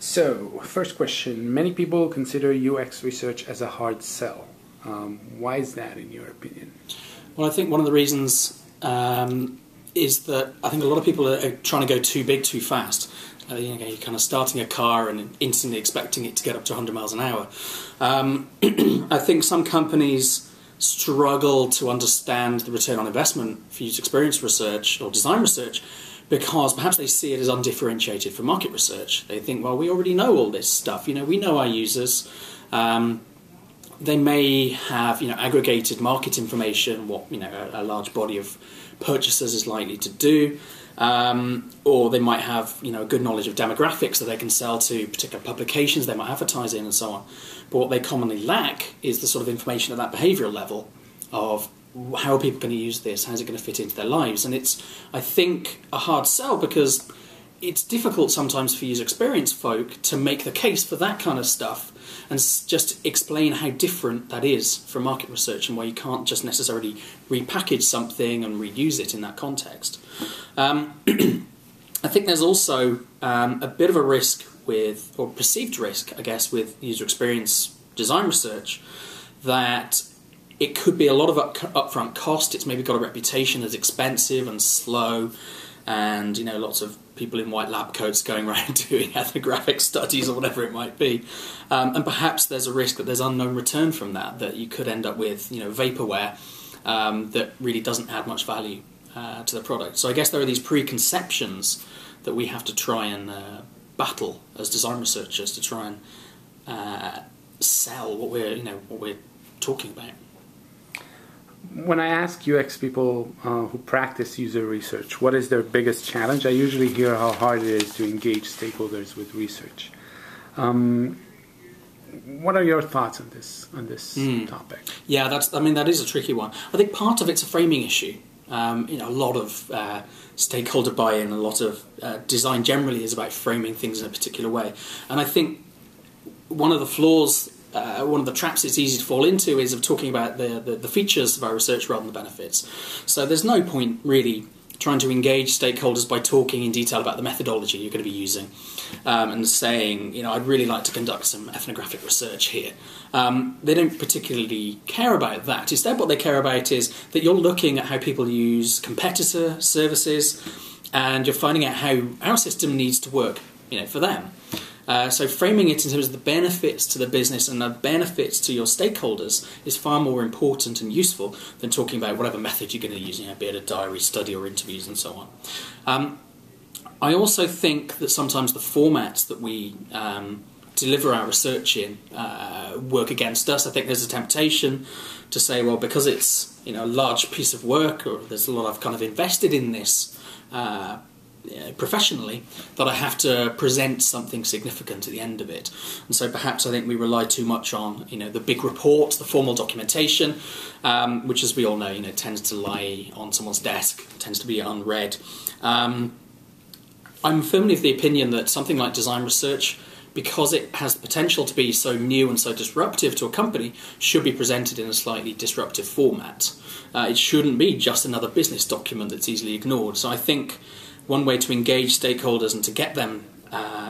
So, first question. Many people consider UX research as a hard sell. Why is that, in your opinion? Well, I think one of the reasons is that I think a lot of people are trying to go too big too fast. You're kind of starting a car and instantly expecting it to get up to 100 miles an hour. I think some companies struggle to understand the return on investment for user experience research or design research because perhaps they see it as undifferentiated from market research. They think, well, we already know all this stuff. We know our users. They may have aggregated market information, what a large body of purchasers is likely to do. Or they might have a good knowledge of demographics that they can sell to particular publications they might advertise in and so on. But what they commonly lack is the sort of information at that behavioural level of how are people going to use this, how is it going to fit into their lives. And it's, I think, a hard sell because it's difficult sometimes for user experience folk to make the case for that kind of stuff and just explain how different that is from market research and why you can't just necessarily repackage something and reuse it in that context. I think there's also a bit of a risk with, or perceived risk, I guess, with user experience design research, that it could be a lot of upfront cost. It's maybe got a reputation as expensive and slow, and lots of people in white lab coats going around doing ethnographic studies or whatever it might be. And perhaps there's a risk that there's unknown return from that you could end up with vaporware that really doesn't add much value to the product. So I guess there are these preconceptions that we have to try and battle as design researchers to try and sell what we're talking about. When I ask UX people who practice user research, what is their biggest challenge? I usually hear how hard it is to engage stakeholders with research. What are your thoughts on this topic? Yeah, that is a tricky one. I think part of it's a framing issue. A lot of stakeholder buy-in, a lot of design generally is about framing things in a particular way. And I think one of the flaws, one of the traps it's easy to fall into is of talking about the features of our research rather than the benefits. So there's no point really trying to engage stakeholders by talking in detail about the methodology you're going to be using and saying, I'd really like to conduct some ethnographic research here. They don't particularly care about that. Instead, what they care about is that you're looking at how people use competitor services and you're finding out how our system needs to work, for them. So framing it in terms of the benefits to the business and the benefits to your stakeholders is far more important and useful than talking about whatever method you're going to use, be it a diary, study or interviews and so on. I also think that sometimes the formats that we deliver our research in work against us. I think there's a temptation to say, well, because it's a large piece of work or there's a lot I've kind of invested in this professionally, that I have to present something significant at the end of it. And so perhaps I think we rely too much on the big report, the formal documentation, which, as we all know, tends to lie on someone's desk, tends to be unread. I'm firmly of the opinion that something like design research, because it has the potential to be so new and so disruptive to a company, should be presented in a slightly disruptive format. It shouldn't be just another business document that's easily ignored. So I think one way to engage stakeholders and to get them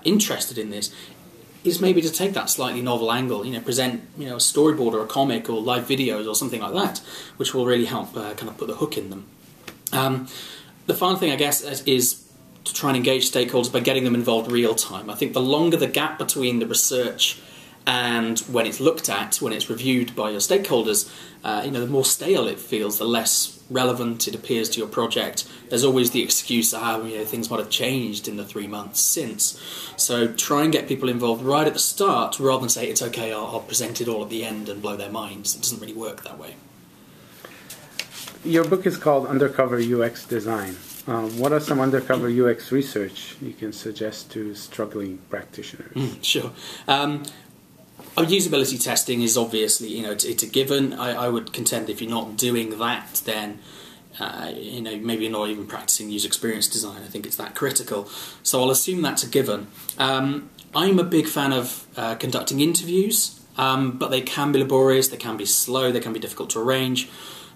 interested in this is maybe to take that slightly novel angle, present a storyboard or a comic or live videos or something like that, which will really help kind of put the hook in them. The final thing, I guess, is to try and engage stakeholders by getting them involved real time. I think the longer the gap between the research and when it's looked at, when it's reviewed by your stakeholders, the more stale it feels, the less relevant it appears to your project. There's always the excuse that things might have changed in the 3 months since. So try and get people involved right at the start rather than say, it's okay, I'll present it all at the end and blow their minds. It doesn't really work that way. Your book is called Undercover UX Design. What are some undercover UX research you can suggest to struggling practitioners? Sure. Usability testing is obviously, it's a given. I would contend if you're not doing that, then maybe you're not even practicing user experience design. I think it's that critical. So I'll assume that's a given. I'm a big fan of conducting interviews, but they can be laborious, they can be slow, they can be difficult to arrange.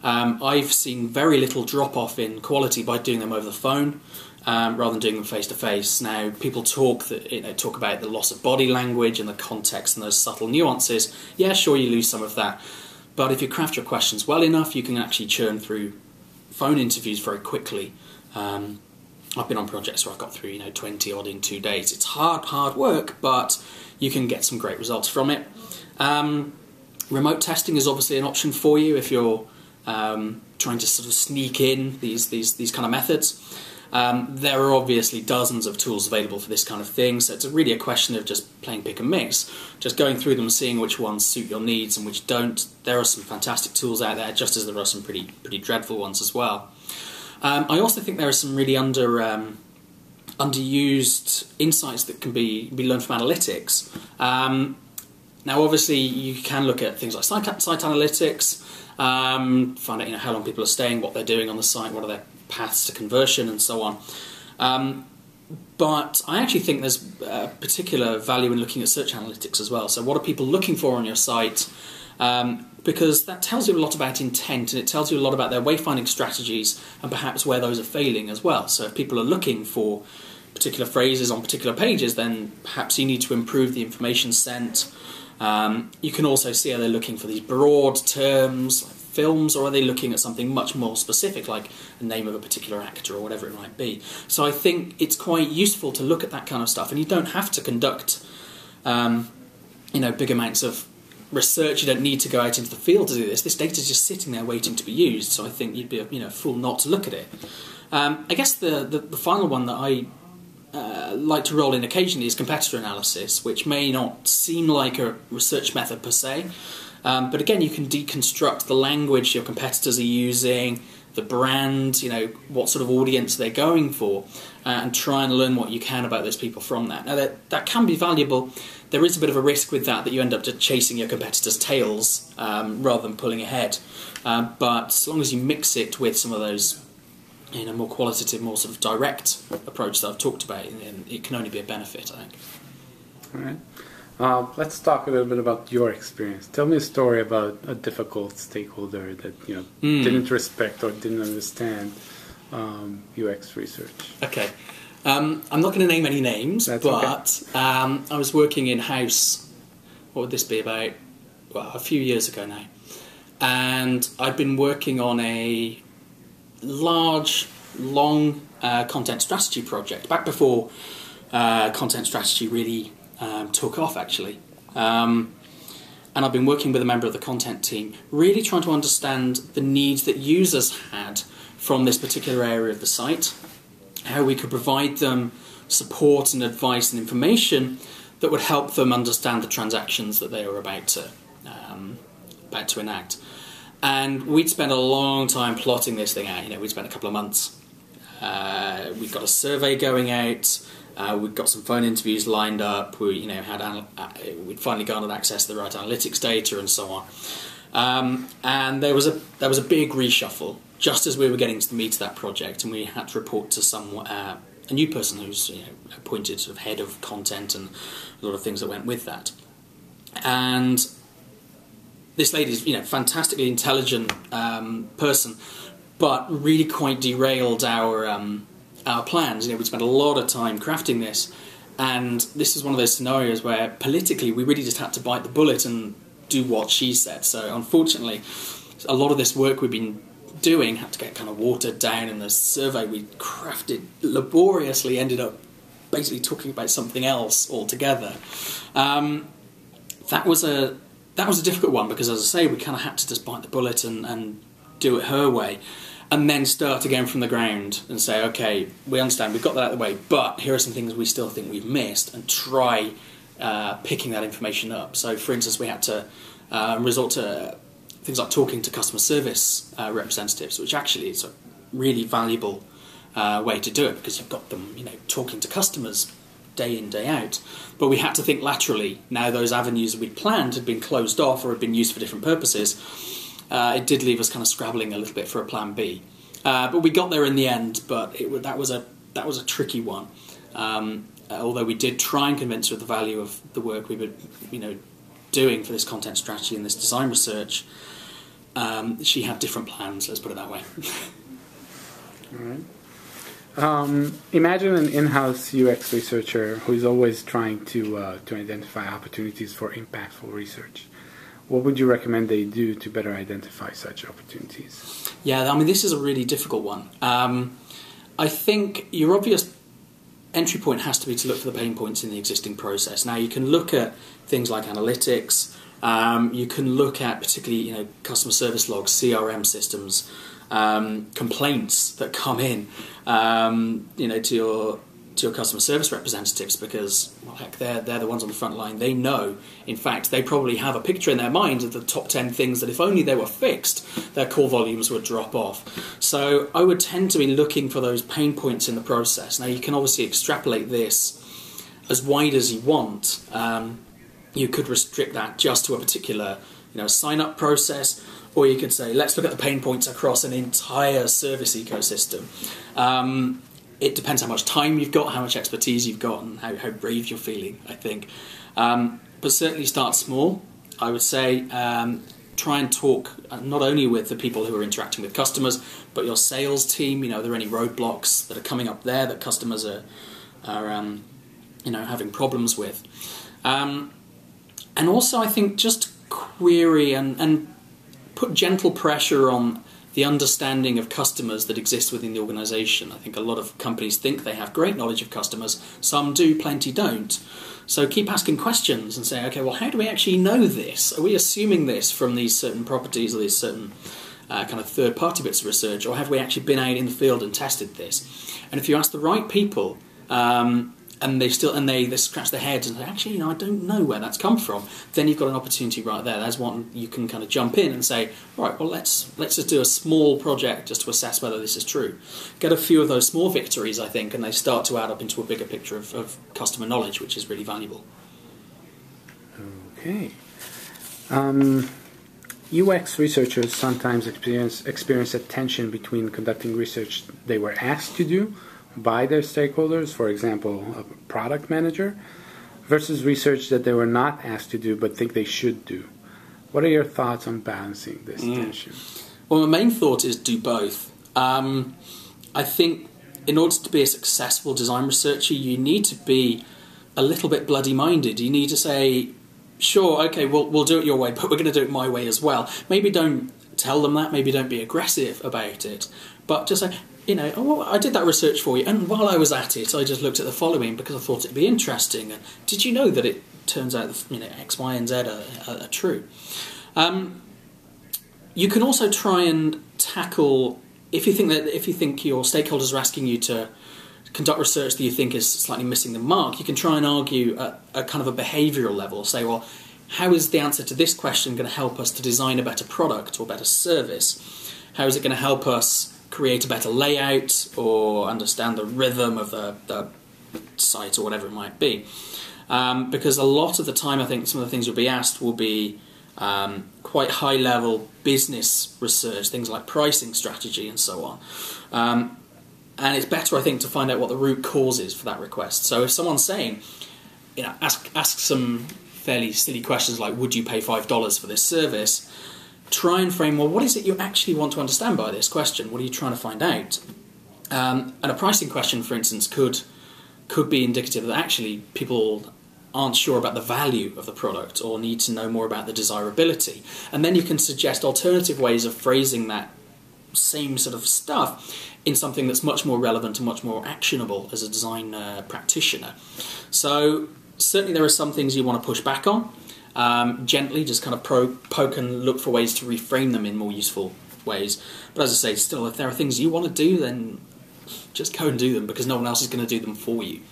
I've seen very little drop-off in quality by doing them over the phone. rather than doing them face-to-face. Now, people talk about the loss of body language and the context and those subtle nuances. Yeah, sure, you lose some of that. But if you craft your questions well enough, you can actually churn through phone interviews very quickly. I've been on projects where I've got through 20 odd in 2 days. It's hard work, but you can get some great results from it. Remote testing is obviously an option for you if you're trying to sort of sneak in these kind of methods. There are obviously dozens of tools available for this kind of thing, so it's really a question of just playing pick and mix, just going through them, seeing which ones suit your needs and which don't. There are some fantastic tools out there, just as there are some pretty dreadful ones as well. I also think there are some really underused insights that can be learned from analytics. Now, obviously, you can look at things like site analytics, find out how long people are staying, what they're doing on the site, what are their paths to conversion, and so on. But I actually think there's particular value in looking at search analytics as well. So what are people looking for on your site? Because that tells you a lot about intent, and it tells you a lot about their wayfinding strategies and perhaps where those are failing as well. So if people are looking for particular phrases on particular pages, then perhaps you need to improve the information sent. You can also see, are they looking for these broad terms like films, or are they looking at something much more specific like the name of a particular actor or whatever it might be. So I think it's quite useful to look at that kind of stuff, and you don't have to conduct big amounts of research. You don't need to go out into the field to do this. This data is just sitting there waiting to be used, so I think you'd be a fool not to look at it. I guess the final one that I like to roll in occasionally is competitor analysis, which may not seem like a research method per se, but again, you can deconstruct the language your competitors are using, the brand, what sort of audience they're going for, and try and learn what you can about those people from that. Now, that can be valuable. There is a bit of a risk with that you end up just chasing your competitors' tails rather than pulling ahead. But as long as you mix it with some of those more qualitative, more sort of direct approach that I've talked about, it can only be a benefit, I think. All right. Let's talk a little bit about your experience. Tell me a story about a difficult stakeholder that didn't respect or didn't understand UX research. Okay. I'm not going to name any names, That's but okay. I was working in-house, what would this be, about a few years ago now. And I'd been working on a large, long content strategy project, back before content strategy really took off, actually. And I've been working with a member of the content team, really trying to understand the needs that users had from this particular area of the site, how we could provide them support and advice and information that would help them understand the transactions that they were about to enact. And we'd spent a long time plotting this thing out. We'd spent a couple of months. We'd got a survey going out. We'd got some phone interviews lined up. We'd finally garnered access to the right analytics data and so on. And there was a big reshuffle just as we were getting to the meat of that project, and we had to report to a new person who's appointed sort of head of content and a lot of things that went with that. And this lady's fantastically intelligent person, but really quite derailed our plans. We spent a lot of time crafting this, and this is one of those scenarios where politically we really just had to bite the bullet and do what she said. So unfortunately, a lot of this work we've been doing had to get kind of watered down, and the survey we crafted laboriously ended up basically talking about something else altogether. That was a difficult one because, as I say, we kind of had to just bite the bullet and do it her way, and then start again from the ground and say, okay, we understand, we've got that out of the way, but here are some things we still think we've missed, and try picking that information up. So, for instance, we had to resort to things like talking to customer service representatives, which actually is a really valuable way to do it, because you've got them, talking to customers day in, day out. But we had to think laterally. Now those avenues that we'd planned had been closed off or had been used for different purposes. It did leave us kind of scrabbling a little bit for a plan B. But we got there in the end, but that was a tricky one. Although we did try and convince her of the value of the work we were doing for this content strategy and this design research, she had different plans, let's put it that way. All right. Imagine an in-house UX researcher who is always trying to identify opportunities for impactful research. What would you recommend they do to better identify such opportunities? Yeah, I mean, this is a really difficult one. I think your obvious entry point has to be to look for the pain points in the existing process. Now, you can look at things like analytics. You can look at particularly, customer service logs, CRM systems, complaints that come in, to your customer service representatives, because, well, heck, they're the ones on the front line. They know, in fact, they probably have a picture in their mind of the top 10 things that if only they were fixed, their call volumes would drop off. So I would tend to be looking for those pain points in the process. Now, you can obviously extrapolate this as wide as you want. You could restrict that just to a particular, sign-up process, or you could say, let's look at the pain points across an entire service ecosystem. It depends how much time you've got, how much expertise you've got, and how brave you're feeling, I think. But certainly start small. I would say try and talk not only with the people who are interacting with customers, but your sales team. Are there any roadblocks that are coming up there that customers are having problems with? And also, I think just query and put gentle pressure on the understanding of customers that exists within the organisation. I think a lot of companies think they have great knowledge of customers. Some do, plenty don't. So keep asking questions and say, okay, well, how do we actually know this? Are we assuming this from these certain properties or these certain kind of third-party bits of research, or have we actually been out in the field and tested this? And if you ask the right people, and they scratch their heads and say, actually, I don't know where that's come from, then you've got an opportunity right there. There's one you can kind of jump in and say, right, well, let's just do a small project just to assess whether this is true. Get a few of those small victories, I think, and they start to add up into a bigger picture of customer knowledge, which is really valuable. Okay. UX researchers sometimes experience a tension between conducting research they were asked to do by their stakeholders, for example, a product manager, versus research that they were not asked to do but think they should do. What are your thoughts on balancing this tension? Well, my main thought is do both. I think in order to be a successful design researcher, you need to be a little bit bloody-minded. You need to say, sure, okay, we'll do it your way, but we're going to do it my way as well. Maybe don't tell them that, maybe don't be aggressive about it, but just say, I did that research for you, and while I was at it, I just looked at the following because I thought it'd be interesting. And did you know that it turns out X, Y, and Z are true? You can also try and tackle if you think your stakeholders are asking you to conduct research that you think is slightly missing the mark. You can try and argue at a kind of a behavioural level. Say, well, how is the answer to this question going to help us to design a better product or better service? How is it going to help us create a better layout or understand the rhythm of the site or whatever it might be? Because a lot of the time, I think some of the things you'll be asked will be quite high-level business research, things like pricing strategy and so on. And it's better, I think, to find out what the root cause is for that request. So if someone's saying, ask some fairly silly questions like, would you pay $5 for this service? Try and frame, well, what is it you actually want to understand by this question? What are you trying to find out? And a pricing question, for instance, could be indicative that actually people aren't sure about the value of the product or need to know more about the desirability. And then you can suggest alternative ways of phrasing that same sort of stuff in something that's much more relevant and much more actionable as a design practitioner. So certainly there are some things you want to push back on. Gently, just kind of poke and look for ways to reframe them in more useful ways. But as I say, still, if there are things you want to do, then just go and do them, because no one else is going to do them for you.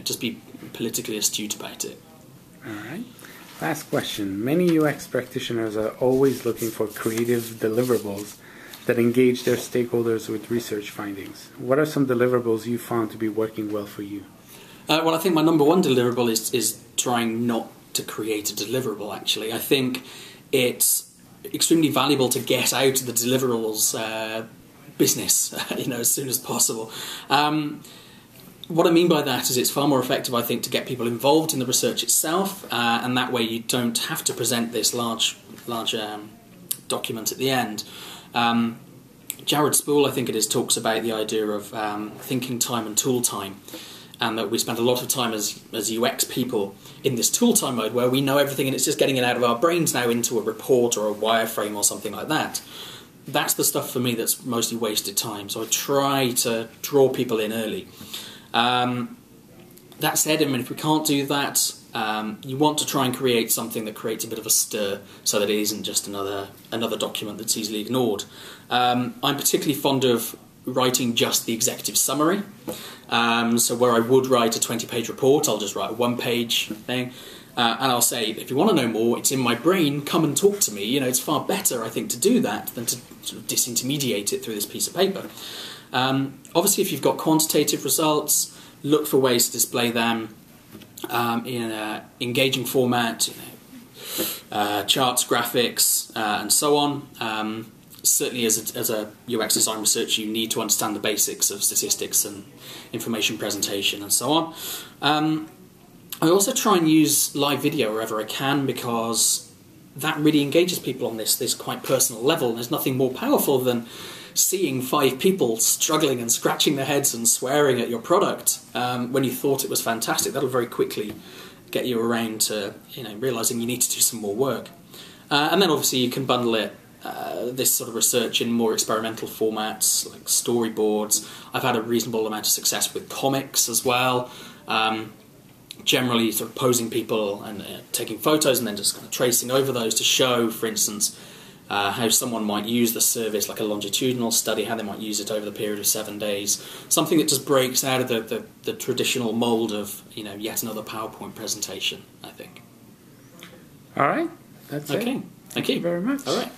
Just be politically astute about it. All right. Last question. Many UX practitioners are always looking for creative deliverables that engage their stakeholders with research findings. What are some deliverables you found to be working well for you? Well, I think my number one deliverable is trying not to create a deliverable, actually. I think it's extremely valuable to get out of the deliverables business as soon as possible. What I mean by that is it's far more effective, I think, to get people involved in the research itself, and that way you don't have to present this large document at the end. Jared Spool, I think it is, talks about the idea of thinking time and tool time, and that we spend a lot of time as UX people in this tool time mode where we know everything and it's just getting it out of our brains now into a report or a wireframe or something like that. That's the stuff for me that's mostly wasted time, so I try to draw people in early. That said, I mean, if we can't do that, you want to try and create something that creates a bit of a stir so that it isn't just another document that's easily ignored. I'm particularly fond of writing just the executive summary. So where I would write a 20-page report, I'll just write a one-page thing. And I'll say, if you want to know more, it's in my brain, come and talk to me. You know, it's far better, I think, to do that than to sort of disintermediate it through this piece of paper. Obviously, if you've got quantitative results, look for ways to display them in an engaging format, charts, graphics, and so on. Certainly as a UX design researcher, you need to understand the basics of statistics and information presentation and so on. I also try and use live video wherever I can, because that really engages people on this quite personal level. There's nothing more powerful than seeing 5 people struggling and scratching their heads and swearing at your product when you thought it was fantastic. That'll very quickly get you around to realising you need to do some more work. And then obviously you can bundle it, this sort of research, in more experimental formats like storyboards. I've had a reasonable amount of success with comics as well. Generally sort of posing people and taking photos and then just kind of tracing over those to show, for instance, how someone might use the service, like a longitudinal study, how they might use it over the period of 7 days. Something that just breaks out of the traditional mould of yet another PowerPoint presentation, I think. All right, that's it. Okay, thank you very much. All right.